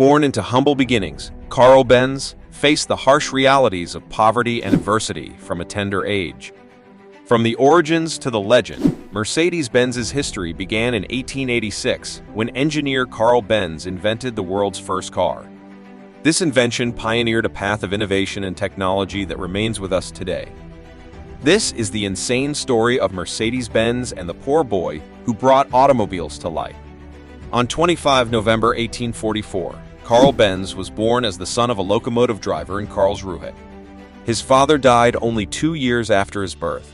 Born into humble beginnings, Carl Benz faced the harsh realities of poverty and adversity from a tender age. From the origins to the legend, Mercedes-Benz's history began in 1886 when engineer Carl Benz invented the world's first car. This invention pioneered a path of innovation and technology that remains with us today. This is the insane story of Mercedes-Benz and the poor boy who brought automobiles to life. On 25 November 1844, Carl Benz was born as the son of a locomotive driver in Karlsruhe. His father died only 2 years after his birth.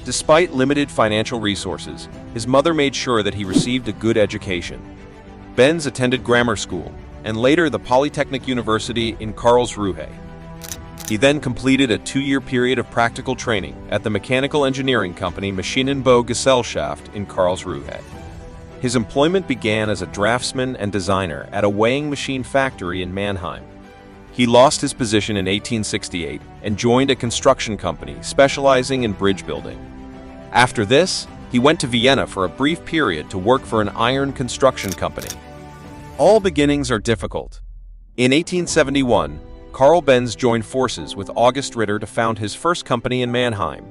Despite limited financial resources, his mother made sure that he received a good education. Benz attended grammar school and later the Polytechnic University in Karlsruhe. He then completed a 2-year period of practical training at the mechanical engineering company Maschinenbau Gesellschaft in Karlsruhe. His employment began as a draftsman and designer at a weighing machine factory in Mannheim. He lost his position in 1868 and joined a construction company specializing in bridge building. After this, he went to Vienna for a brief period to work for an iron construction company. All beginnings are difficult. In 1871, Carl Benz joined forces with August Ritter to found his first company in Mannheim.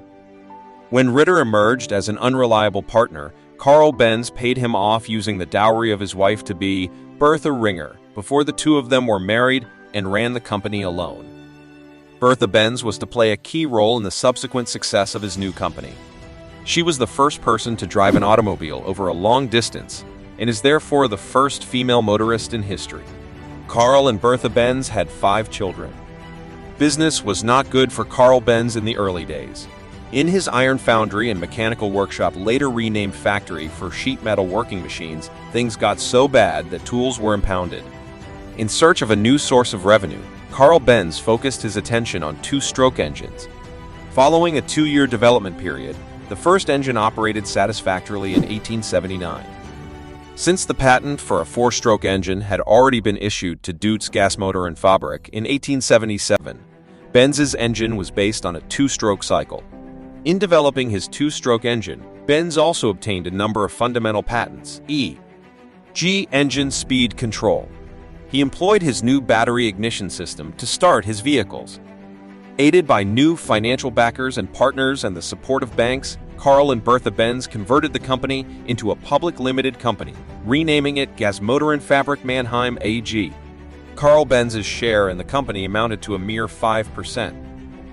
When Ritter emerged as an unreliable partner, Carl Benz paid him off using the dowry of his wife-to-be, Bertha Ringer, before the two of them were married and ran the company alone. Bertha Benz was to play a key role in the subsequent success of his new company. She was the first person to drive an automobile over a long distance and is therefore the first female motorist in history. Carl and Bertha Benz had 5 children. Business was not good for Carl Benz in the early days. In his iron foundry and mechanical workshop, later renamed factory for sheet metal working machines, things got so bad that tools were impounded. In search of a new source of revenue, Carl Benz focused his attention on 2-stroke engines. Following a 2-year development period, the first engine operated satisfactorily in 1879. Since the patent for a 4-stroke engine had already been issued to Deutz Gasmotoren Fabrik in 1877, Benz's engine was based on a 2-stroke cycle. In developing his 2-stroke engine, Benz also obtained a number of fundamental patents, e.g. engine speed control. He employed his new battery ignition system to start his vehicles. Aided by new financial backers and partners and the support of banks, Carl and Bertha Benz converted the company into a public limited company, renaming it Gasmotoren Fabrik Mannheim AG. Carl Benz's share in the company amounted to a mere 5%.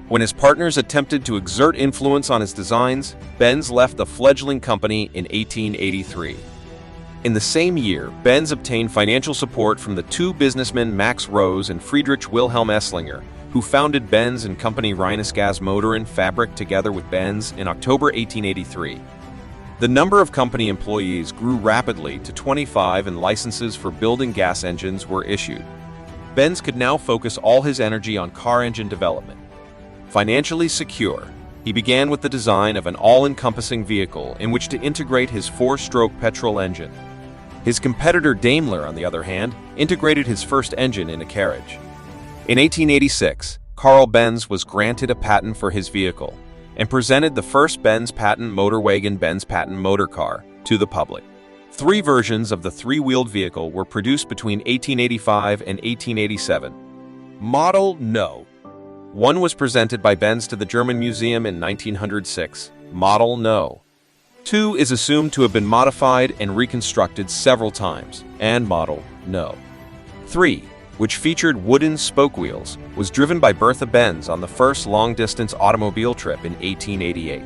When his partners attempted to exert influence on his designs, Benz left the fledgling company in 1883. In the same year, Benz obtained financial support from the 2 businessmen Max Rose and Friedrich Wilhelm Esslinger, who founded Benz and Company Reines Gasmotoren Fabrik together with Benz in October 1883. The number of company employees grew rapidly to 25 and licenses for building gas engines were issued. Benz could now focus all his energy on car engine development. Financially secure, he began with the design of an all-encompassing vehicle in which to integrate his 4-stroke petrol engine. His competitor Daimler, on the other hand, integrated his first engine in a carriage. In 1886, Carl Benz was granted a patent for his vehicle and presented the first Benz patent motorwagen Benz patent motor car to the public. 3 versions of the 3-wheeled vehicle were produced between 1885 and 1887. Model No. 1 was presented by Benz to the German Museum in 1906. Model No. 2 is assumed to have been modified and reconstructed several times, and Model No. 3, which featured wooden spoke wheels, was driven by Bertha Benz on the first long-distance automobile trip in 1888.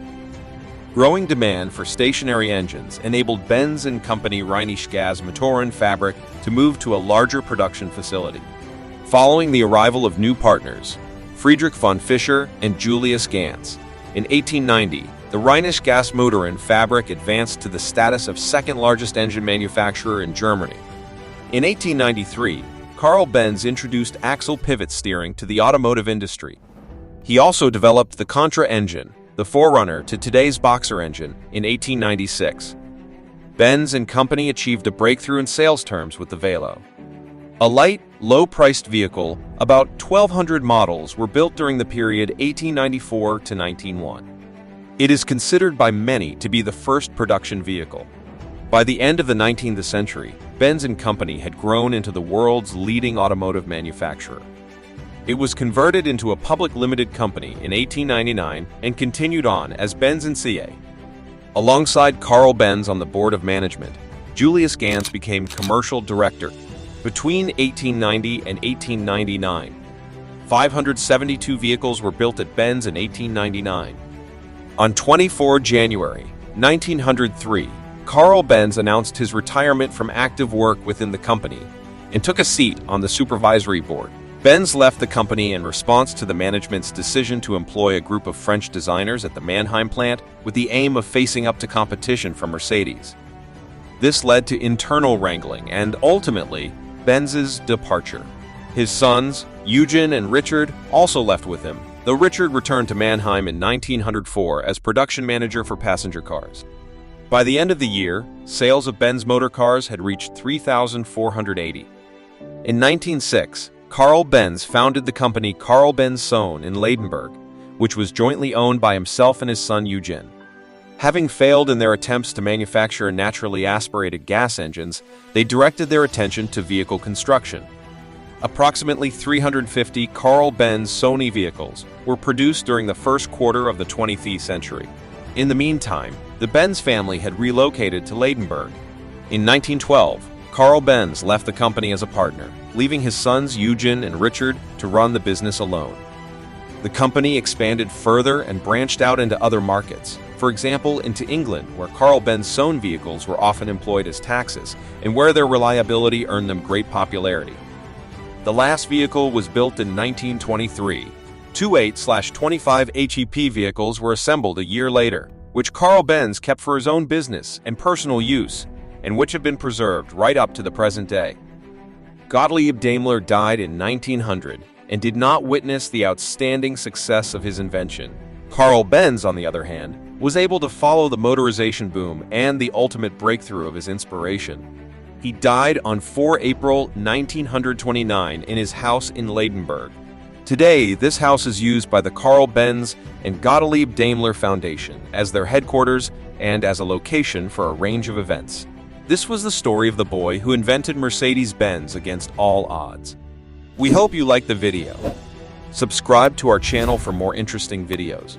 Growing demand for stationary engines enabled Benz and Company Reines Gasmotoren Fabrik to move to a larger production facility. Following the arrival of new partners, Friedrich von Fischer and Julius Ganz, in 1890, the Reines Gasmotoren Fabrik advanced to the status of second-largest engine manufacturer in Germany. In 1893, Carl Benz introduced axle pivot steering to the automotive industry. He also developed the Contra engine, the forerunner to today's Boxer engine, in 1896. Benz and Company achieved a breakthrough in sales terms with the Velo. A light, low-priced vehicle, about 1,200 models were built during the period 1894 to 1901. It is considered by many to be the first production vehicle. By the end of the 19th century, Benz & Company had grown into the world's leading automotive manufacturer. It was converted into a public limited company in 1899 and continued on as Benz & CA. Alongside Carl Benz on the board of management, Julius Ganz became commercial director. Between 1890 and 1899, 572 vehicles were built at Benz in 1899. On 24 January 1903, Carl Benz announced his retirement from active work within the company and took a seat on the supervisory board. Benz left the company in response to the management's decision to employ a group of French designers at the Mannheim plant with the aim of facing up to competition from Mercedes. This led to internal wrangling and, ultimately, Benz's departure. His sons, Eugen and Richard, also left with him, though Richard returned to Mannheim in 1904 as production manager for passenger cars. By the end of the year, sales of Benz motor cars had reached 3,480. In 1906, Carl Benz founded the company Carl Benz Sohn in Ladenburg, which was jointly owned by himself and his son Eugen. Having failed in their attempts to manufacture naturally aspirated gas engines, they directed their attention to vehicle construction. Approximately 350 Carl Benz Sohn vehicles were produced during the first quarter of the 20th century. In the meantime, the Benz family had relocated to Ladenburg. In 1912, Carl Benz left the company as a partner, leaving his sons Eugen and Richard to run the business alone. The company expanded further and branched out into other markets, for example into England, where Carl Benz Sohn vehicles were often employed as taxis and where their reliability earned them great popularity. The last vehicle was built in 1923. 28/25 HEP vehicles were assembled a year later, which Carl Benz kept for his own business and personal use, and which have been preserved right up to the present day. Gottlieb Daimler died in 1900 and did not witness the outstanding success of his invention. Carl Benz, on the other hand, was able to follow the motorization boom and the ultimate breakthrough of his inspiration. He died on 4 April 1929 in his house in Ladenburg. Today, this house is used by the Carl Benz and Gottlieb Daimler Foundation as their headquarters and as a location for a range of events. This was the story of the boy who invented Mercedes-Benz against all odds. We hope you liked the video. Subscribe to our channel for more interesting videos.